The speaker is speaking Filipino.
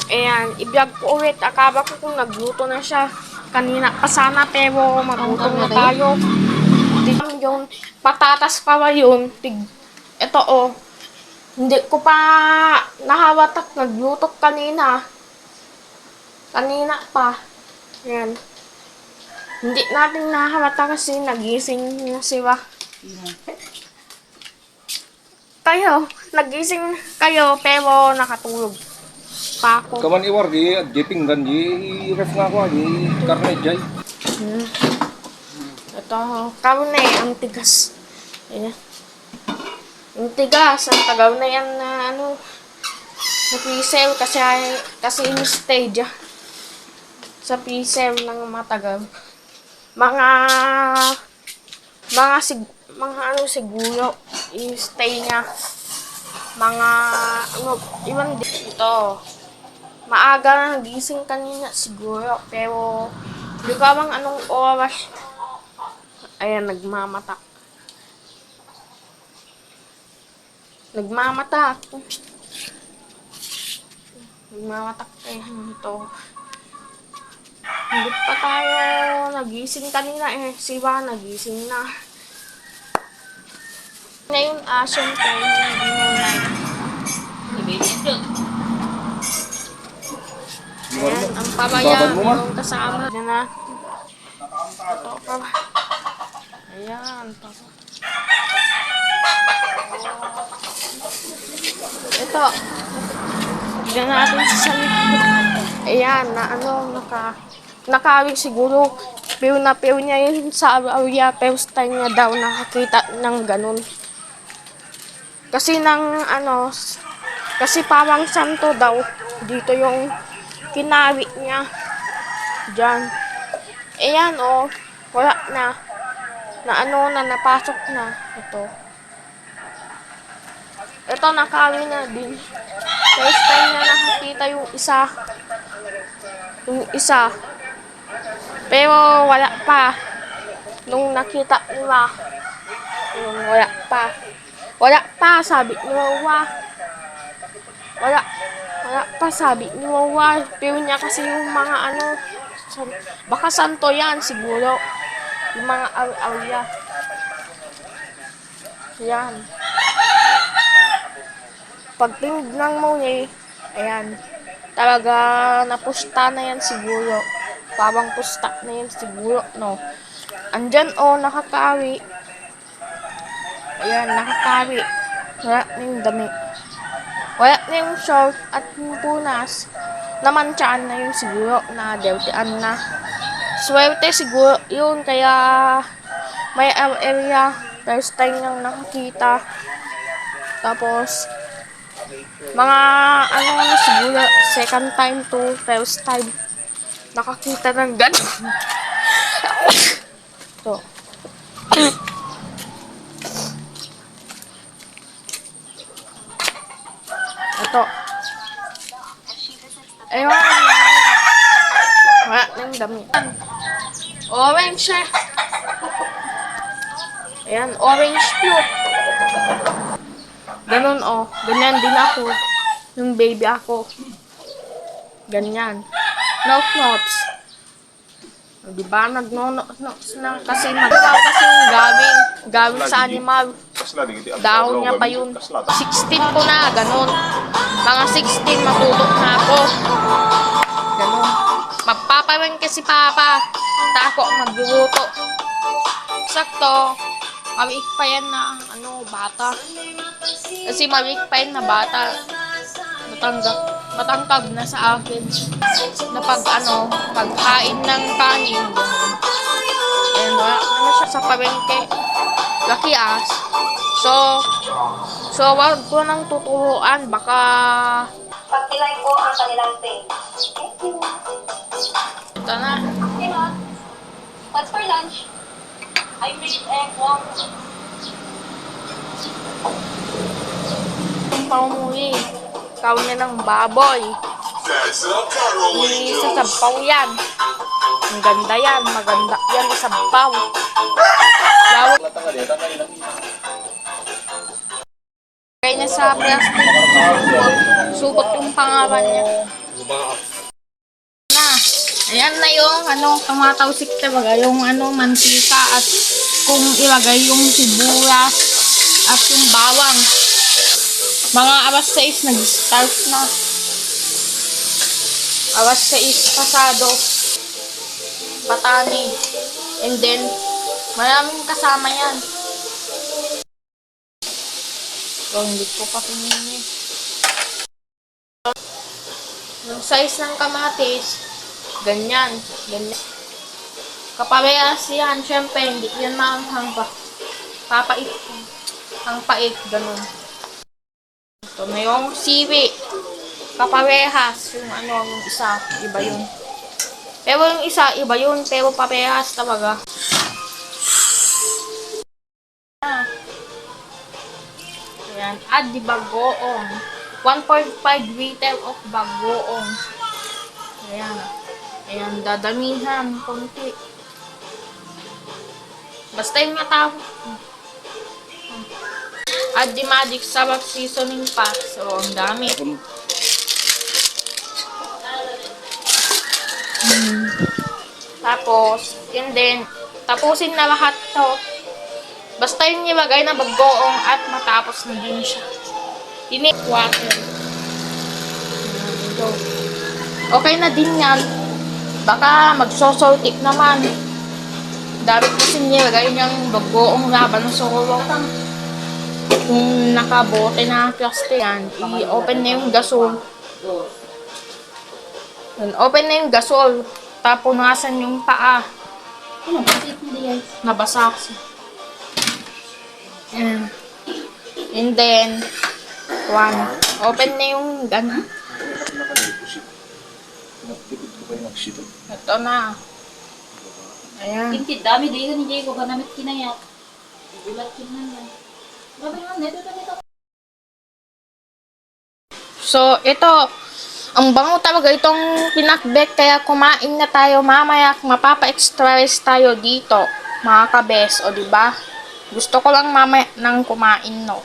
Ayan, i-vlog ko ulit. Akala ko kung nagluto na siya. Kanina pa sana, pero magluto na tayo. Yung patatas pa ba yun? Ito oh. Hindi ko pa nahawatak. Nagluto kanina. Kanina pa. Ayan. Hindi natin nahawatak kasi nagising na siya. Kayo, nagising kayo pero nakatulog pa ako. Kaman iwar di pinggan di ref nga ko di karne jay. Ito, karne, ang tigas. Ayan. Ang tigas, ang tagaw na yan na ano, na-freezer kasi in-stay dyan. Sa freezer ng matagal. Mga ano siguro, i-stay niya. Mga, ano, iwan din. Ito, maaga na nagising kanina siguro, pero, di ko bang anong oras. Ayan, nagmamatak. Nagmamatak eh, ito. Hindi pa tayo nagising kanina eh. Siwa, nagising na. Ngayon, syempre, hindi mo na. Ayan, ang pabaya, yung kasama. Ayan na. Ito, pabaya. Ayan, pabaya. Ito. Tignan natin sa likod. Ayan, na ano, nakawig siguro. Pero niya yun sa area, first time niya daw nakakita ng ganun. Kasi kasi parang santo daw. Dito yung kinawi niya. Diyan. Ayan, oh. Wala na. Napasok na. Ito, nakawi na din. First time na nakakita yung isa. Pero wala pa. Nung nakita nila. Wala pa, sabi ni Wawa. Wala pa, sabi ni Wawa. Pero niya kasi yung mga baka santo yan siguro. Yung mga awya. Yan. Pag tinignan mo niya, ayan, talaga napusta na yan siguro. Parang pusta na yan siguro, no? Andyan, oh, nakakawi. Ayan, nakakawi. Wala na yung dami. Wala na yung short at yung punas. Namantsaan na yun siguro, na deltean na. Swerte siguro yun, kaya may area. First time niyang nakakita. Tapos, mga na siguro, second time to first time nakakita ng gano'n. Ito. Ito. Ayun. Wala nang dami. Orange siya. Ayan, orange pure. Ganun, oh. Ganyan din ako. Yung baby ako. Ganyan. Notes. Diba? Nag-notes na. Kasi yung gawin sa animal. Daon niya pa yun. 16 ko na. Ganun. Mga 16, matutok na ako. Ganun. Magpapawan kasi papa. Tako magluluto. Sakto. Maliit pa yan na bata. Kasi maliit pa yan na bata. Matangkab na sa akin. Na pagkain ng kanin. And wala naman siya sa palengke. Laki as. So wag ko nang tuturuan. Baka pag-delay po ang kanilang pay. ito na. Hey, Ma. What's for lunch? I made egg waffle. Ang paumuwi. Kaon niya ng baboy. Sasabaw yan. Ang ganda yan. Maganda yan. Sabaw. Lawak. Kaya niya sa plastic. Subot yung pangalan niya. Na. Ayan na yung tumatawsik talaga yung mantika at kung ilagay yung sibuyas at yung bawang. Mga alas 6 nag-start na. Alas 6 pasado. Patani. And then, maraming kasama yan. So, hindi ko pa pinili. Yung size ng kamatis, ganyan. Ganyan. Kaparehas yan, syempre, hindi yan maanghang pa. Papait. Ang pait, ganun. Ito na yung siwi. Kaparehas. Yung isa, iba yun. Pero yung isa, iba yun. Pero parehas talaga. Ayan. Add the bagoong. 1.5 liter of bagoong. Ayan. Ayan. Dadamihan. Kunti. Basta yung matapos. Add the magic sarap seasoning pa. So, ang dami. Tapos, and then, tapusin na lahat to. Basta yung nilagay na bagoong at matapos na din siya. Ini water. So, okay na din yan. Baka magsosortik naman. Dapat kasi nilagay niyang bagoong laban sa solo. Kung nakabote na plastic yan, i-open na yung gasol. Open na yung gasol. Tapunasan yung paa. Ano, bakit hindi yan? Nabasa kasi. And then, open na yung gana. Ito na. Ayan. Tingkid, dami di ni Diego ba namit kinayat. Gulat kin na yan. Grabe naman, neto. So, ito. Ang bango talaga itong pinakbet. Kaya kumain na tayo mamaya. Mapapa-extra rice tayo dito. Mga kabes. O, diba? Gusto ko lang mamaya nang kumain, no?